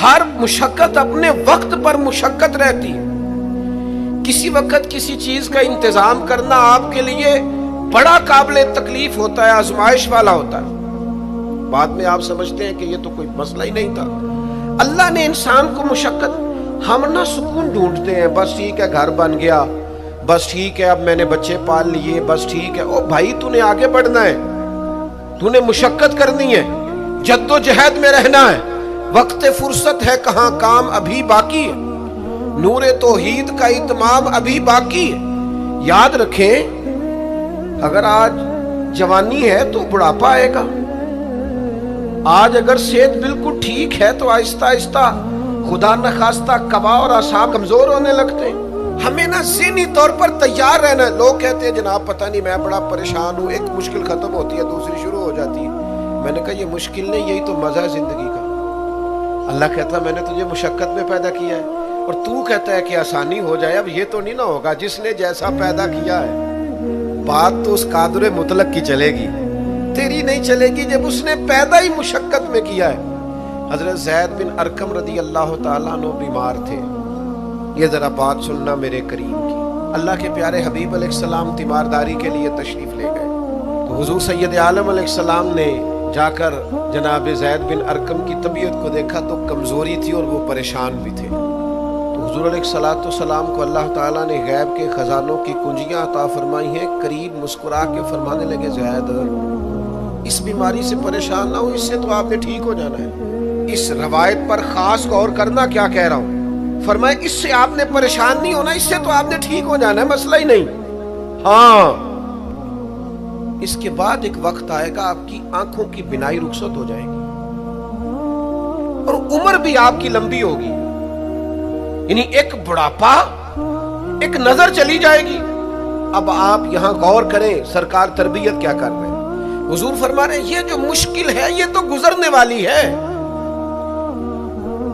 ہر مشقت اپنے وقت پر مشقت رہتی ہے. کسی وقت کسی چیز کا انتظام کرنا آپ کے لیے بڑا قابل تکلیف ہوتا ہے، آزمائش والا ہوتا ہے. بعد میں آپ سمجھتے ہیں کہ یہ تو کوئی مسئلہ ہی نہیں تھا. اللہ نے انسان کو مشقت، ہم نہ سکون ڈھونڈتے ہیں، بس ٹھیک ہے گھر بن گیا، بس ٹھیک ہے اب میں نے بچے پال لیے، بس ٹھیک ہے. او بھائی تو نے آگے بڑھنا ہے، تو نے مشقت کرنی ہے، جد و جہد میں رہنا ہے. وقت فرصت ہے کہاں، کام ابھی باقی ہے، نور توحید کا اتمام ابھی باقی ہے. یاد رکھیں اگر آج جوانی ہے تو بڑھاپا آئے گا. آج اگر صحت بالکل ٹھیک ہے تو آہستہ آہستہ خدا نخواستہ قبا اور اعصاب کمزور ہونے لگتے ہیں. ہمیں نا ذہنی طور پر تیار رہنا ہے. لوگ کہتے ہیں جناب پتہ نہیں میں بڑا پریشان ہوں، ایک مشکل ختم ہوتی ہے دوسری شروع ہو جاتی ہے. میں نے کہا یہ مشکل نہیں، یہی تو مزہ ہے زندگی کا. اللہ کہتا ہے میں نے تجھے مشقت میں پیدا کیا ہے، اور تو کہتا ہے کہ آسانی ہو جائے. اب یہ تو نہیں نہ ہوگا، جس نے جیسا پیدا کیا ہے بات تو اس قادر مطلق کی چلے گی، تیری نہیں چلے گی جب اس نے پیدا ہی مشقت میں کیا ہے. حضرت زید بن ارقم رضی اللہ تعالیٰ عنہ بیمار تھے. یہ ذرا بات سننا میرے کریم کی. اللہ کے پیارے حبیب علیہ السلام تیمارداری کے لیے تشریف لے گئے تو حضور سید عالم علیہ السلام نے جا کر جناب زید بن ارقم کی طبیعت کو دیکھا تو کمزوری تھی اور وہ پریشان بھی تھے. تو حضور علیہ السلام کو اللہ تعالیٰ نے غیب کے خزانوں کی کنجیاں عطا فرمائی ہیں. قریب مسکرا کے فرمانے لگے زید اس بیماری سے پریشان نہ ہو، اس سے تو آپ نے ٹھیک ہو جانا ہے. اس روایت پر خاص غور کرنا کیا کہہ رہا ہوں. فرمایا اس سے آپ نے پریشان نہیں ہونا، اس سے تو آپ نے ٹھیک ہو جانا ہے، مسئلہ ہی نہیں. ہاں اس کے بعد ایک وقت آئے گا آپ کی آنکھوں کی بینائی رخصت ہو جائے گی اور عمر بھی آپ کی لمبی ہوگی. یعنی ایک بڑھاپا، ایک نظر چلی جائے گی. اب آپ یہاں غور کریں سرکار تربیت کیا کر رہے ہیں. حضور فرما رہے ہیں یہ جو مشکل ہے یہ تو گزرنے والی ہے،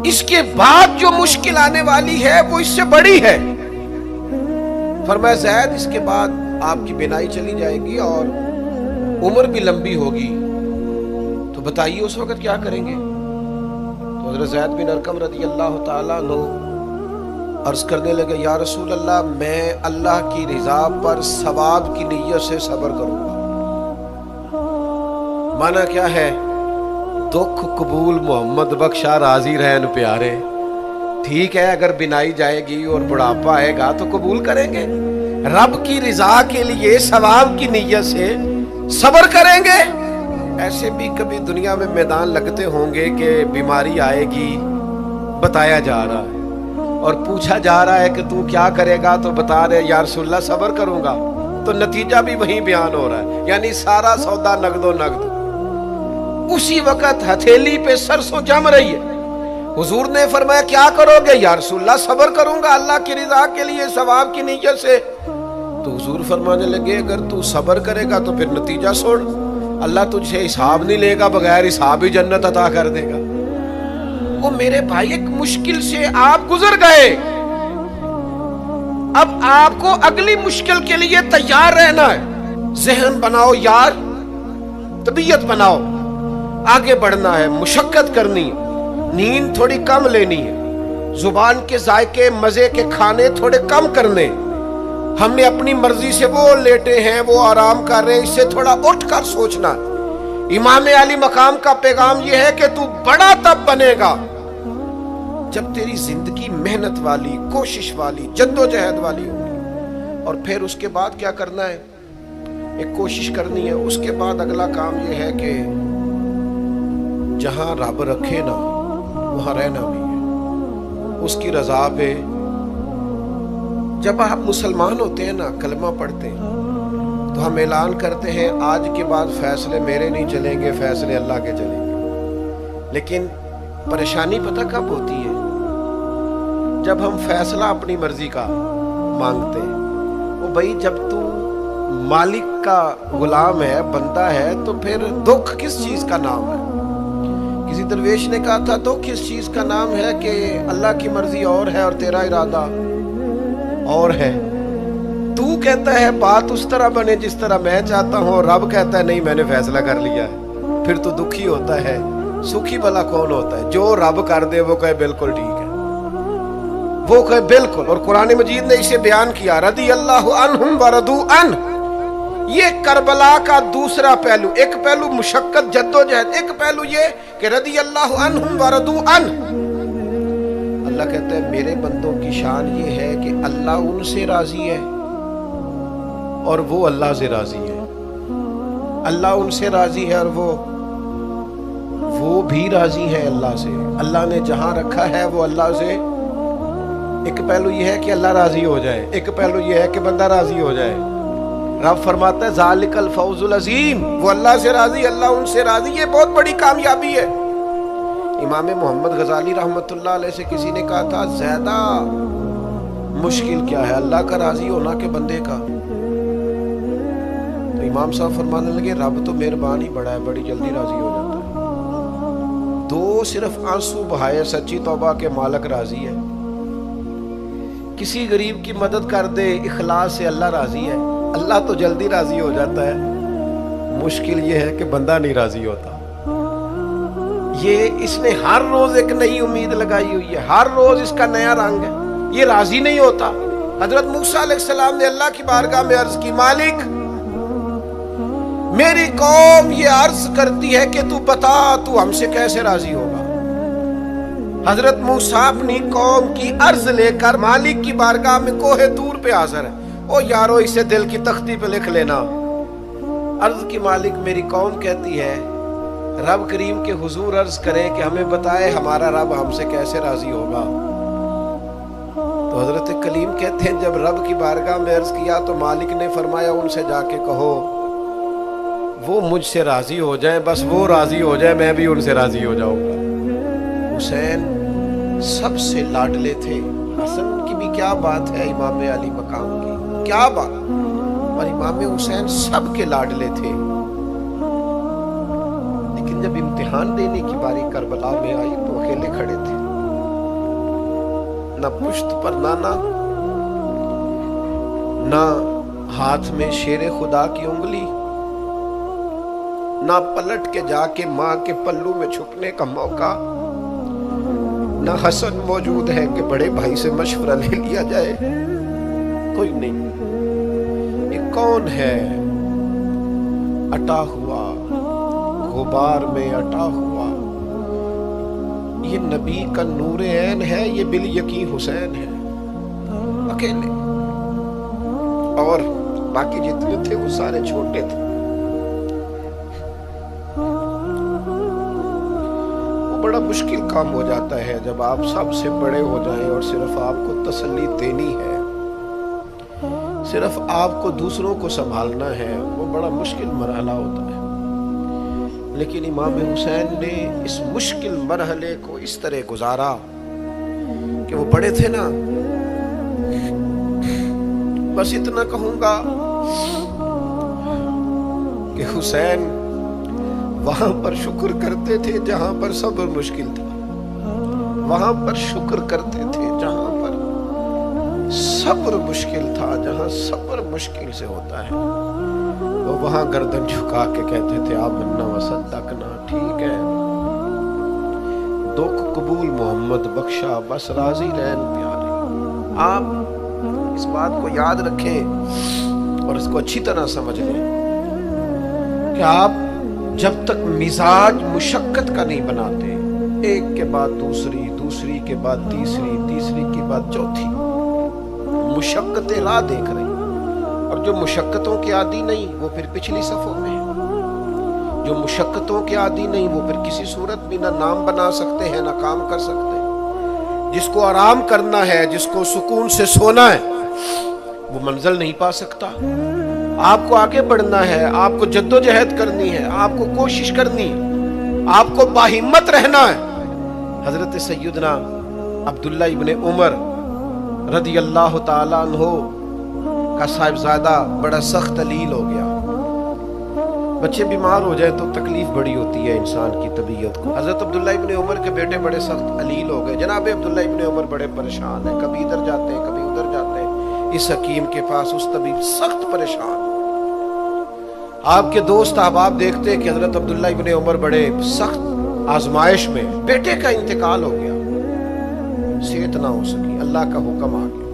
اس کے بعد جو مشکل آنے والی ہے وہ اس سے بڑی ہے. فرمایا زید اس کے بعد آپ کی بینائی چلی جائے گی اور عمر بھی لمبی ہوگی، تو بتائیے اس وقت کیا کریں گے. تو حضرت زید بن ارقم رضی اللہ تعالیٰ عنہ عرض کرنے لگے یا رسول اللہ میں اللہ کی رضا پر ثواب کی نیت سے صبر کروں گا. مانا کیا ہے؟ دکھ قبول محمد بخشا راضی رہن پیارے. ٹھیک ہے اگر بینائی جائے گی اور بڑھاپا آئے گا تو قبول کریں گے، رب کی رضا کے لیے ثواب کی نیت سے صبر کریں گے. ایسے بھی کبھی دنیا میں میدان لگتے ہوں گے کہ بیماری آئے گی، بتایا جا رہا ہے اور پوچھا جا رہا ہے کہ تو کیا کرے گا، تو بتا رہے یا رسول اللہ صبر کروں گا، تو نتیجہ بھی وہیں بیان ہو رہا ہے. یعنی سارا سودا نقد و نقد. اسی وقت ہتھیلی پہ سرسوں جم رہی ہے. حضور نے فرمایا کیا کرو گے؟ یا رسول اللہ صبر کروں گا اللہ کی رضا کے لیے ثواب کی نیت سے. تو حضور فرمانے لگے اگر تو صبر کرے گا تو پھر نتیجہ سوڑ، اللہ تجھ سے حساب نہیں لے گا، بغیر حساب ہی جنت عطا کر دے گا. وہ میرے بھائی ایک مشکل سے آپ گزر گئے، اب آپ کو اگلی مشکل کے لیے تیار رہنا ہے. ذہن بناؤ یار، طبیعت بناؤ، آگے بڑھنا ہے، مشقت کرنی ہے، نیند تھوڑی کم لینی ہے، زبان کے ذائقے مزے کے کھانے تھوڑے کم کرنے. ہم نے اپنی مرضی سے وہ لیٹے ہیں وہ آرام کر رہے ہیں، اس سے تھوڑا اٹھ کر سوچنا. امام علی مقام کا پیغام یہ ہے کہ تو بڑا تب بنے گا جب تیری زندگی محنت والی، کوشش والی، جد و جہد والی ہوگی. اور پھر اس کے بعد کیا کرنا ہے؟ ایک کوشش کرنی ہے. اس کے بعد اگلا کام یہ ہے کہ جہاں رب رکھے نا وہاں رہنا بھی ہے، اس کی رضا پہ. جب آپ مسلمان ہوتے ہیں نا، کلمہ پڑھتے ہیں تو ہم اعلان کرتے ہیں آج کے بعد فیصلے میرے نہیں چلیں گے، فیصلے اللہ کے چلیں گے. لیکن پریشانی پتہ کب ہوتی ہے؟ جب ہم فیصلہ اپنی مرضی کا مانگتے ہیں. وہ بھائی جب تو مالک کا غلام ہے، بندہ ہے، تو پھر دکھ کس چیز کا نام ہے؟ کسی درویش نے کہا تھا دکھ کس چیز کا نام ہے کہ اللہ کی مرضی اور ہے اور تیرا ارادہ اور ہے. تو کہتا ہے بات اس طرح بنے جس طرح میں چاہتا ہوں، اور رب کہتا ہے نہیں میں نے فیصلہ کر لیا ہے. پھر تو دکھی ہوتا ہے सुखी भला कौन होता है? जो रब कर दे वो कहे बिल्कुल ठीक है, वो कहे बिल्कुल। और कुरान मजीद ने इसे बयान किया, रदी अल्लाहु अन्हुम व रदू अन। ये करबला का दूसरा पहलू, एक पहलू मुशक्कत जद्दोजहद, एक पहलू ये कि रदी अल्लाहु अन्हुम व रदू अन। अल्लाह कहता है मेरे बंदों की शान ये है कि अल्लाह उनसे राजी है और वो अल्लाह से राजी है। अल्लाह उनसे राजी है और वो भी राजी है अल्लाह से। अल्लाह ने जहां रखा है वो अल्लाह से, एक पहलू ये है कि अल्लाह राजी हो जाए, एक पहलू ये है कि बंदा राजी हो जाए। रब फरमाता है ज़ालिकल फौजुल अज़ीम, वो अल्लाह से राजी, अल्लाह उनसे राजी, ये बहुत बड़ी कामयाबी है। इमाम मोहम्मद गजाली रहमतुल्लाह अलैह से किसी ने कहा था ज्यादा मुश्किल क्या है, अल्लाह का राजी होना के बंदे का? तो इमाम साहब फरमाने लगे रब तो मेहरबान ही बड़ा है, बड़ी जल्दी राजी हो जाता है। दो सिर्फ आंसू बहाए सच्ची तौबा के मालिक राजी है। किसी गरीब की मदद कर दे इखलास से अल्लाह राजी है, अल्लाह तो जल्दी राजी हो जाता है। मुश्किल ये है कि बंदा नहीं राजी होता। ये इसने हर रोज एक नई उम्मीद लगाई हुई है, हर रोज इसका नया रंग है, ये राजी नहीं होता। हजरत मूसा अलैहिस्सलाम ने अल्लाह की बारगाह में अर्ज की, मालिक मेरी कौम ये अर्ज करती है कि तू बता तू हमसे कैसे राजी होगा। हजरत मूसा अपनी कौम की अर्ज लेकर मालिक की बारगाह में कोहे तूर पे हाजिर है। ओ यारो इसे दिल की तख्ती पे लिख लेना। अर्ज की मालिक मेरी कौम कहती है रब करीम के हुजूर अर्ज करे कि हमें बताए हमारा रब हमसे कैसे राजी होगा। तो हजरत कलीम कहते हैं जब रब की बारगाह में अर्ज किया तो मालिक ने फरमाया उनसे जाके कहो वो मुझसे राजी हो जाए, बस वो राजी हो जाए मैं भी उनसे राजी हो जाऊंगा। हुसैन सबसे लाडले थे। हसन की भी क्या बात है, इमाम अली मकाम की क्या बात, और इमाम हुसैन सबके लाडले थे। लेकिन जब इम्तिहान देने की बारी करबला में आई तो अकेले खड़े थे, न पुश्त पर नाना, न हाथ में शेरे खुदा की उंगली, ना पलट के जाके माँ के पल्लू में छुपने का मौका, ना हसन मौजूद है कि बड़े भाई से मशवरा ले लिया जाए, कोई नहीं। ये कौन है अटा हुआ गुबार में अटा हुआ, ये नबी का नूरे ऐन है, ये बिल यकीन हुसैन है अकेले, और बाकी जितने थे वो सारे छोटे थे। बड़ा मुश्किल काम हो जाता है जब आप सबसे बड़े हो जाएं और सिर्फ आपको तसल्ली देनी है, सिर्फ आपको दूसरों को संभालना है, वो बड़ा मुश्किल मरहला होता है। लेकिन इमाम हुसैन ने इस मुश्किल मरहले को इस तरह गुजारा कि वो बड़े थे ना, बस इतना कहूंगा कि हुसैन वहां पर शुक्र करते थे जहां पर सब्र मुश्किल था, वहां पर शुक्र करते थे जहां पर सब्र मुश्किल था। जहां सब्र मुश्किल से होता है तो वहां गर्दन झुका के कहते थे आप मन्ना वसद्दकना, ठीक है दुख कबूल मोहम्मद बख्शा, बस राजी रहन प्यारे। आप इस बात को याद रखें और इसको अच्छी तरह समझ लें कि आप जब तक मिजाज मुशक्कत का नहीं बनाते, एक के बाद दूसरी, दूसरी के बाद तीसरी, तीसरी के बाद चौथी, मुशक्कतें राह देख रही, और जो मुशक्कतों के आदी नहीं वो फिर पिछली सफों में है। जो मुशक्कतों के आदी नहीं वो फिर किसी सूरत भी ना नाम बना सकते हैं ना काम कर सकते। जिसको आराम करना है, जिसको सुकून से सोना है, वो मंजिल नहीं पा सकता। आपको आगे बढ़ना है, आपको जद्दोजहद करनी है, आपको कोशिश करनी है, आपको बाहिम्मत रहना है। हजरत सैयदना अब्दुल्ला इब्ने उमर रदी अल्लाह ताला अन्हो का साहिबजादा बड़ा सख्त अलील हो गया। बच्चे बीमार हो जाए तो तकलीफ बड़ी होती है इंसान की तबीयत को। हजरत अब्दुल्ला इब्ने उमर के बेटे बड़े सख्त अलील हो गए। जनाब अब्दुल्ला इब्ने उमर बड़े परेशान हैं, कभी इधर जाते हैं कभी उधर जाते हैं, इस हकीम के पास उस तबीब, सख्त परेशान। आपके दोस्त अहबाब देखते हैं कि हजरत अब्दुल्ला इब्ने उमर बड़े सख्त आजमाइश में बेटे का इंतकाल हो गया, सेहत ना हो सकी, अल्लाह का हुक्म आ गया।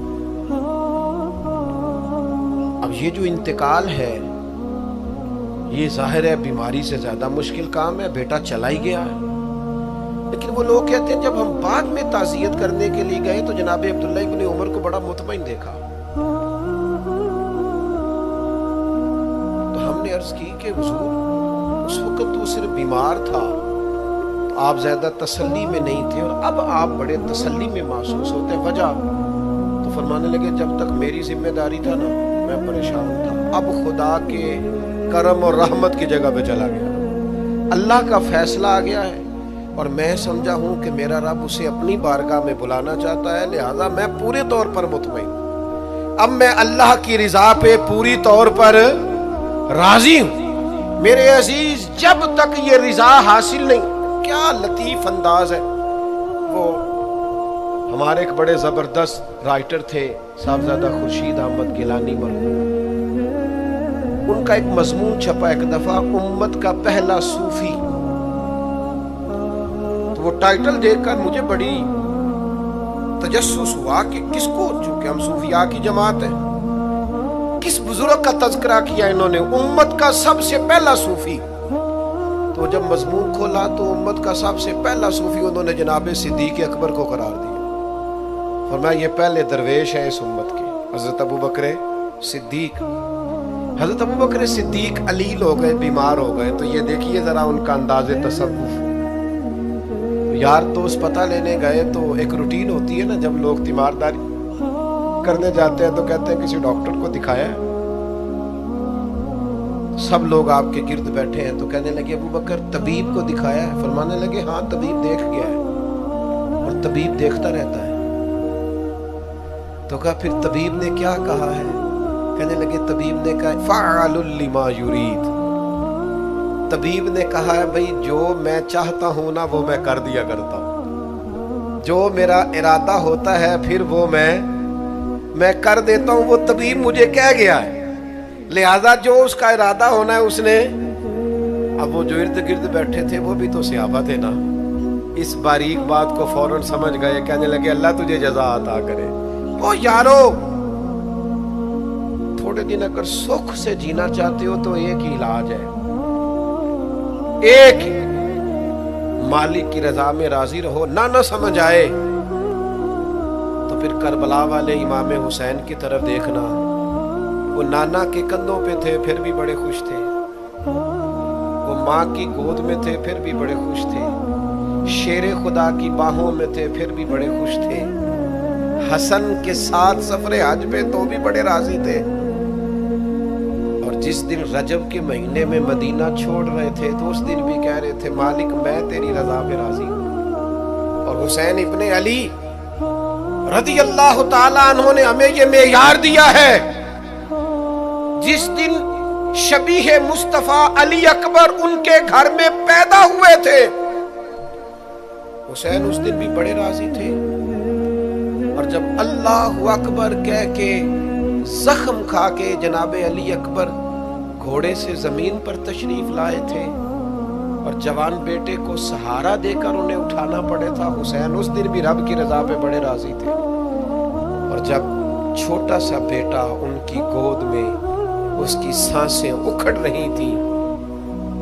अब ये जो इंतकाल है ये जाहिर है बीमारी से ज्यादा मुश्किल काम है, बेटा चला ही गया है। लेकिन वो लोग कहते हैं जब हम बाद में ताज़ियत करने के लिए गए तो जनाब अब्दुल्ला इब्न उमर को बड़ा मुतमईन देखा। तो हमने अर्ज की कि हुजूर उस वक्त तो सिर्फ बीमार था, तो आप ज्यादा तसल्ली में नहीं थे और अब आप बड़े तसल्ली में महसूस होते, वजह? तो फरमाने लगे जब तक मेरी जिम्मेदारी था ना मैं परेशान था, अब खुदा के करम और रहमत की जगह पे चला गया, अल्लाह का फैसला आ गया है और मैं समझा हूं कि मेरा रब उसे अपनी बारगाह में बुलाना चाहता है, लिहाजा मैं पूरे तौर पर मुतमईन, अब मैं अल्लाह की रिजा पे पूरी तौर पर राजी हूं। मेरे अजीज, जब तक ये रिजा हासिल नहीं, क्या लतीफ अंदाज है। वो हमारे एक बड़े जबरदस्त राइटर थे साहबजादा खुर्शीद अहमद गिलानी मरहूम, उनका एक मजमून छपा एक दफा, उम्मत का पहला सूफी। तो वो टाइटल देखकर मुझे बड़ी तजस्सुस हुआ कि किसको, चूंकि हम सूफिया की जमात है, किस बुजुर्ग का तज़किरा किया इन्होंने, उम्मत का सबसे पहला सूफी। तो जब मजमून खोला तो उम्मत का सबसे पहला सूफी उन्होंने जनाब सिद्दीक अकबर को करार दिया। फरमाया ये पहले दरवेश है इस उम्मत के, हजरत अबू बकर सिद्दीक। हजरत अबू बकर सिद्दीक अलील हो गए, बीमार हो गए, तो ये देखिए जरा उनका अंदाज़े तसव्वुफ। यार दोस्त पता लेने गए तो एक रूटीन होती है ना, जब लोग तीमारदारी करने जाते हैं तो कहते हैं किसी डॉक्टर को दिखाया है, सब लोग आपके गिर्द बैठे हैं, तो कहने लगे अबू बकर तबीब को दिखाया है? फरमाने लगे हाँ तबीब देख गया है और तबीब देखता रहता है। तो कहा फिर तबीब ने क्या कहा है? कहने लगे तबीब ने कहा फ़अलुल लिमा युरीद, तबीब ने कहा है भाई जो मैं चाहता हूं ना वो मैं कर दिया करता हूं, जो मेरा इरादा होता है फिर वो मैं कर देता हूं, वो तबीब मुझे कह गया है, लिहाजा जो उसका इरादा होना है उसने। अब वो जो इर्द गिर्द बैठे थे वो भी तो सहाबा थे ना, इस बारीक बात को फौरन समझ गए, कहने लगे अल्लाह तुझे जज़ा अता करे। ओ यारो, थोड़े दिन अगर सुख से जीना चाहते हो तो एक ही इलाज है, एक मालिक की रजा में राजी रहो, ना समझ आए तो फिर करबला वाले इमाम हुसैन की तरफ देखना, वो नाना के कंधों पे थे फिर भी बड़े खुश थे, वो माँ की गोद में थे फिर भी बड़े खुश थे, शेरे खुदा की बाहों में थे फिर भी बड़े खुश थे, हसन के साथ सफरे हज पे तो भी बड़े राजी थे। और जिस दिन रजब के महीने में मदीना छोड़ रहे थे तो उस दिन भी कह रहे थे मालिक मैं तेरी रजा पे राजी हूं। और हुसैन इब्ने अली रज़ी अल्लाह ताला अन्हु ने हमें ये मेयार दिया है, जिस दिन शबीह मुस्तफा अली अकबर उनके घर में पैदा हुए थे, हुसैन उस दिन भी बड़े राजी थे। और जब अल्लाहु अकबर कह के जख्म खा के जनाब अली अकबर घोड़े से जमीन पर तशरीफ लाए थे और जवान बेटे को सहारा देकर उन्हें उठाना पड़े था, हुसैन उस दिन भी रब की रजा पे बड़े राजी थे। और जब छोटा सा बेटा उनकी गोद में उसकी सांसें उखड़ रही थी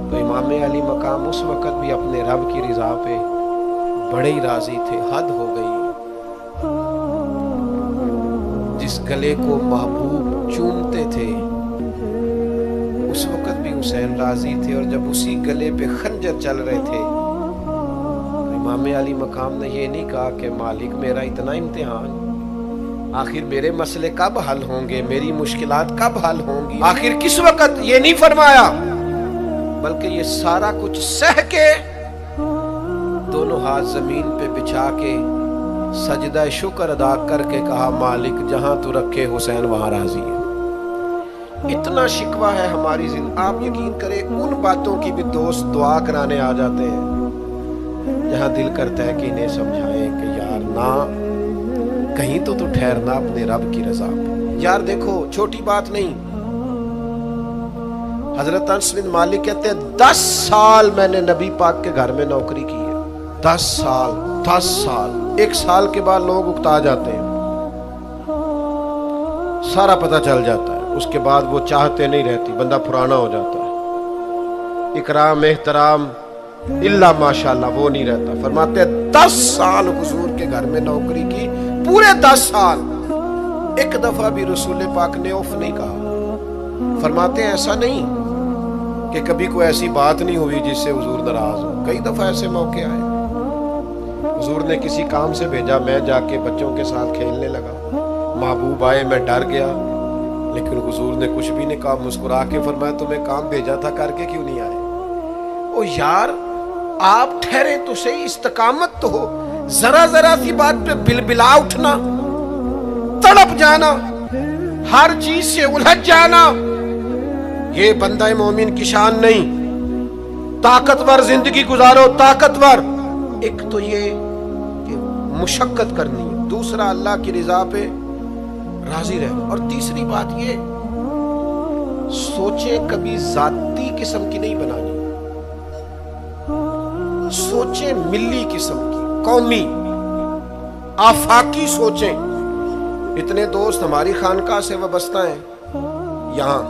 तो इमाम अली मकाम उस वक़्त भी अपने रब की रजा पे बड़े ही राजी थे। हद हो गई, जिस गले को महबूब चूमते थे उस वक़्त भी हुसैन राजी थे। और जब उसी गले पे खंजर चल रहे थे तो इमाम अली मकाम ने ये नहीं कहा कि मालिक मेरा इतना इम्तिहान, आखिर मेरे मसले कब हल होंगे, मेरी मुश्किलात कब हल होंगी, आखिर किस वक़्त, ये नहीं फरमाया, बल्कि ये सारा कुछ सह के दोनों हाथ जमीन पे बिछा के सजदा शुक्र अदा करके कहा मालिक जहां तू रखे हुसैन वहां राजी है। इतना शिकवा है हमारी जिंदगी, आप यकीन करें उन बातों की भी दोस्त दुआ कराने आ जाते हैं जहां दिल करता है कि इन्हें समझाएं कि यार ना कहीं तो ठहरना अपने रब की रजा पे। यार देखो छोटी बात नहीं, حضرت انس بن مالک کہتے ہیں 10 سال میں نے نبی پاک کے گھر میں نوکری کی ہے. 10 سال. 1 سال کے بعد لوگ اکتا جاتے ہیں, سارا پتہ چل جاتا ہے. اس کے بعد وہ چاہتے نہیں رہتی, بندہ پرانا ہو جاتا ہے. اکرام احترام اللہ ماشاءاللہ وہ نہیں رہتا. فرماتے ہیں 10 سال حضور کے گھر میں نوکری کی, پورے 10 سال. ایک دفعہ بھی رسول پاک نے اوف نہیں کہا. فرماتے ہیں ایسا نہیں کہ کبھی کوئی ایسی بات نہیں ہوئی جس سے حضور ناراض ہو. کئی دفعہ ایسے موقع آئے, حضور نے کسی کام سے بھیجا, میں جا کے بچوں کے ساتھ کھیلنے لگا, محبوب آئے, میں ڈر گیا, لیکن حضور نے کچھ بھی نہیں کہا. مسکرا کے فرمایا تمہیں کام بھیجا تھا, کر کے کیوں نہیں آئے؟ او یار آپ ٹھہرے تو صحیح, استقامت تو ہو. ذرا سی بات پہ بلبلا اٹھنا, تڑپ جانا, ہر چیز سے الجھ جانا, یہ بندہ مومن کی شان نہیں. طاقتور زندگی گزارو, طاقتور. ایک تو یہ کہ مشقت کرنی, دوسرا اللہ کی رضا پہ راضی رہنا, اور تیسری بات یہ سوچیں کبھی ذاتی قسم کی نہیں بنانی, سوچیں ملی قسم کی, قومی آفاقی سوچیں. اتنے دوست ہماری خانقاہ سے وابستہ ہیں, یہاں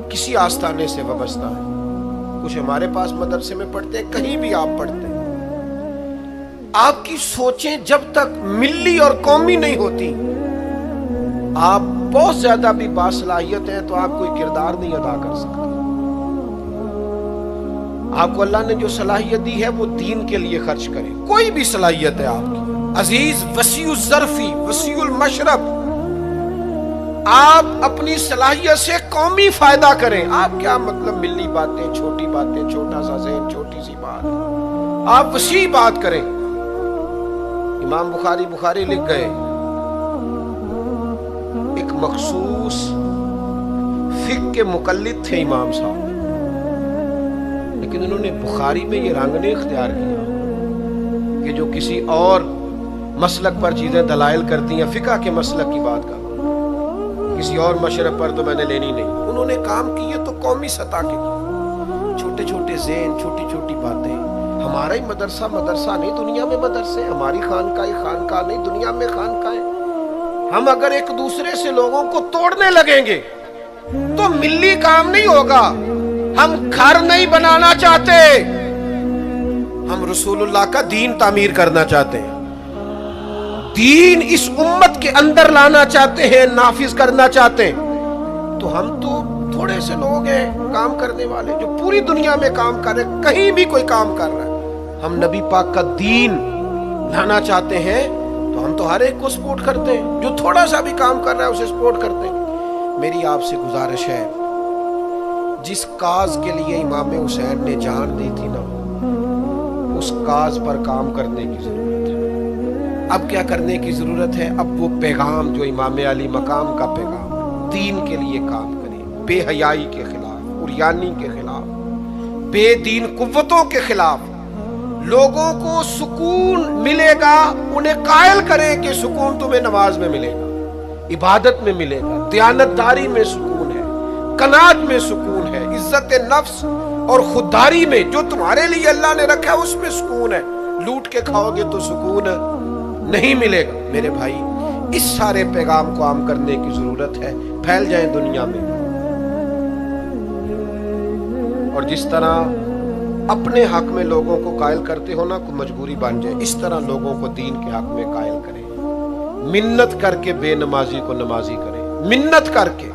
کسی آستانے سے وابستہ ہیں, کچھ ہمارے پاس مدرسے میں پڑھتے ہیں, کہیں بھی آپ پڑھتے ہیں. آپ کی سوچیں جب تک ملی اور قومی نہیں ہوتی, آپ بہت زیادہ بھی باصلاحیت ہیں تو آپ کوئی کردار نہیں ادا کر سکتے. آپ کو اللہ نے جو صلاحیت دی ہے وہ دین کے لیے خرچ کریں. کوئی بھی صلاحیت ہے آپ کی, عزیز وسیع الظرفی وسیع المشرب, آپ اپنی صلاحیت سے قومی فائدہ کریں. آپ کیا مطلب ملی باتیں, چھوٹی باتیں, چھوٹا سا ذہن, چھوٹی سی بات, آپ وسیع بات کریں. امام بخاری لکھ گئے, ایک مخصوص فقہ کے مقلد تھے امام صاحب, لیکن انہوں نے بخاری میں یہ رنگ نہیں اختیار کیا کہ جو کسی اور مسلک پر چیزیں دلائل کرتی ہیں, فقہ کے مسلک کی بات کر, کسی اور مشرب پر تو میں نے لینی نہیں. انہوں نے کام کیے تو قومی سطح کے کیے, چھوٹے چھوٹے ذہن, چھوٹی چھوٹی باتیں. ہمارا ہی مدرسہ نہیں, دنیا میں مدرسے, ہماری خانقاہ نہیں, دنیا میں خانقاہ. ہم اگر ایک دوسرے سے لوگوں کو توڑنے لگیں گے تو ملی کام نہیں ہوگا. ہم گھر نہیں بنانا چاہتے, ہم رسول اللہ کا دین تعمیر کرنا چاہتے ہیں, دین اس امت کے اندر لانا چاہتے ہیں, نافذ کرنا چاہتے ہیں. تو ہم تو تھوڑے سے لوگ ہیں کام کرنے والے جو پوری دنیا میں کام کر رہے ہیں, کہیں بھی کوئی کام کر رہا ہے. ہم نبی پاک کا دین لانا چاہتے ہیں تو ہم تو ہر ایک کو سپورٹ کرتے ہیں, جو تھوڑا سا بھی کام کر رہا ہے اسے سپورٹ کرتے ہیں. میری آپ سے گزارش ہے, جس کاز کے لیے امام حسین نے جان دی تھی نا, اس کاز پر کام کرنے کی ضرورت ہے. اب کیا کرنے کی ضرورت ہے؟ اب وہ پیغام جو امام علی مقام کا پیغام ہے, دین کے لیے کام کریں, بے حیائی کے خلاف, عریانی کے خلاف, بے دین قوتوں کے خلاف. لوگوں کو سکون ملے گا, انہیں قائل کریں کہ سکون تمہیں نماز میں ملے گا, عبادت میں ملے گا, دیانتداری میں سکون ہے, قناعت میں سکون ہے, عزت نفس اور خودداری میں جو تمہارے لیے اللہ نے رکھا ہے اس میں سکون ہے. لوٹ کے کھاؤ گے تو سکون نہیں ملے گا. میرے بھائی, اس سارے پیغام کو عام کرنے کی ضرورت ہے. پھیل جائیں دنیا میں, اور جس طرح اپنے حق میں لوگوں کو قائل کرتے ہو نا, کوئی مجبوری بن جائے, اس طرح لوگوں کو دین کے حق میں قائل کریں. منت کر کے بے نمازی کو نمازی کریں, منت کر کے.